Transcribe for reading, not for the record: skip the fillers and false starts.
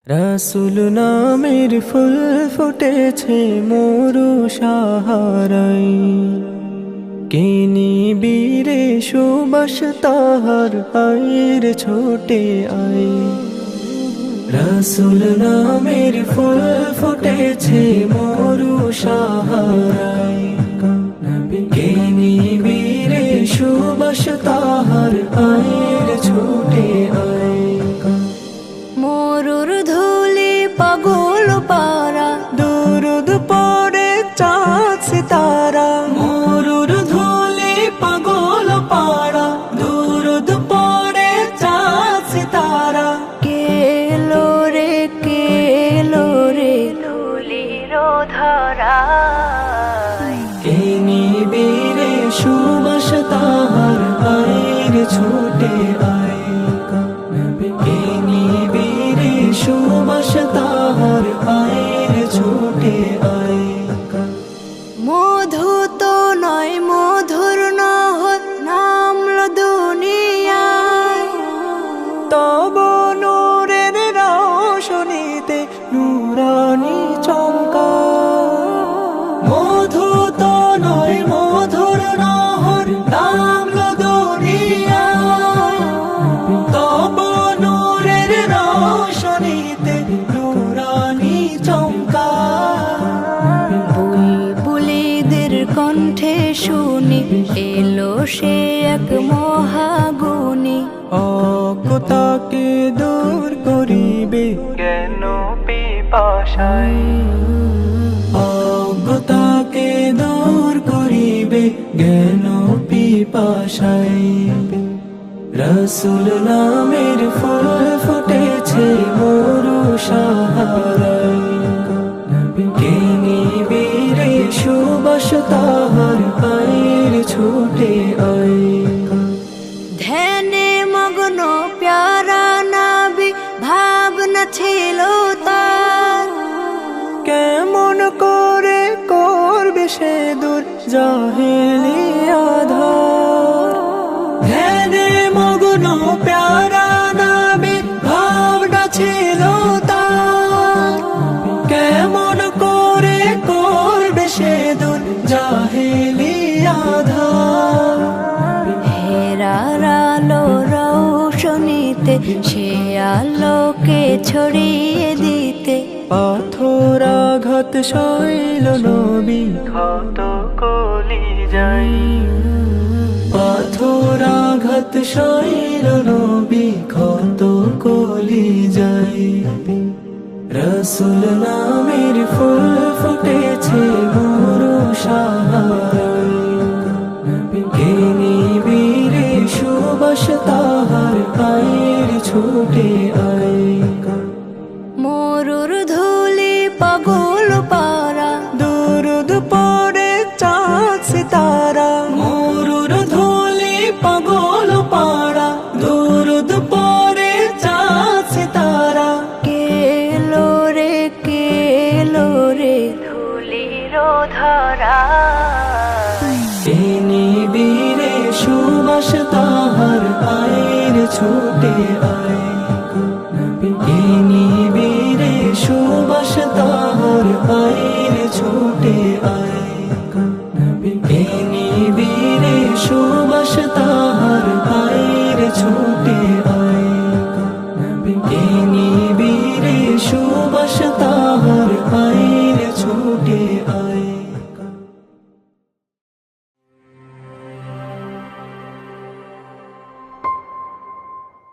রাসূল নামের ফুল ফুটেছে মরু সাহারাই, কে নিবিরে সুবাস তাহার আইর ছোটে আই। রাসূল নামের ফুল ফুটেছে মরু সাহারাই, কে নিবিরে সুবাস তাহার আইর ছোটে আই। মরুর ধুলি পাগল পারা, দুরুদ পড়ে চাঁদ সিতারা। মরুর ধুলি পাগল পাড়া, দুরুদ পড়ে চাঁদ সিতারা। কেলো রে ধুলির ধরায়, কে নিবিরে সুবাস তাহার আইর ছোটে আই। কে নিবিরে সুবাস তাহার আইর ছোটে আই। মধু তো নয় মধুর নহর নামলো দুনিয়ায়, তব নূরের রোশনীতে নূরানি চমকা। মধু তো নয় মধুর নহর নামলো দুনিয়ায়, তব নূরের রোশনীতে নূরানি চমকা। বুলবুলিদের কণ্ঠে শুনি এলো সে এক মহাগুণী। অজ্ঞতাকে দূর করিবে জ্ঞান পিপাসায়। অজ্ঞতাকে দূর করিবে জ্ঞান পিপাসায়। রাসূল নামের ফুল ফুটেছে মরু সাহারাই, কে নিবিরে সুবাস তাহার আইর ছোটে আই। ধ্যানে মগ্ন প্যারা নাবি ভাবনা ছিল তার, কেমন করে করবে সে দূর জাহেলি আধার। ধ্যানে মগ্ন প্যারা নাবি ভাবনা ছিল তার, কেমন করে করবে সে দূর জাহেলি আধার। হেরার আলো রৌশনীতে সে আলোকে ছড়িয়ে দিতে, পাথরাঘাত শৈল নবী ক্ষত কলি যাই। পাথরাঘাত শৈল নবী ক্ষত কলি যাই। রাসূল নামের ফুল ফুটেছে মরু সাহারাই, কে নিবিরে সুবাস তাহার আইর ছোটে আই।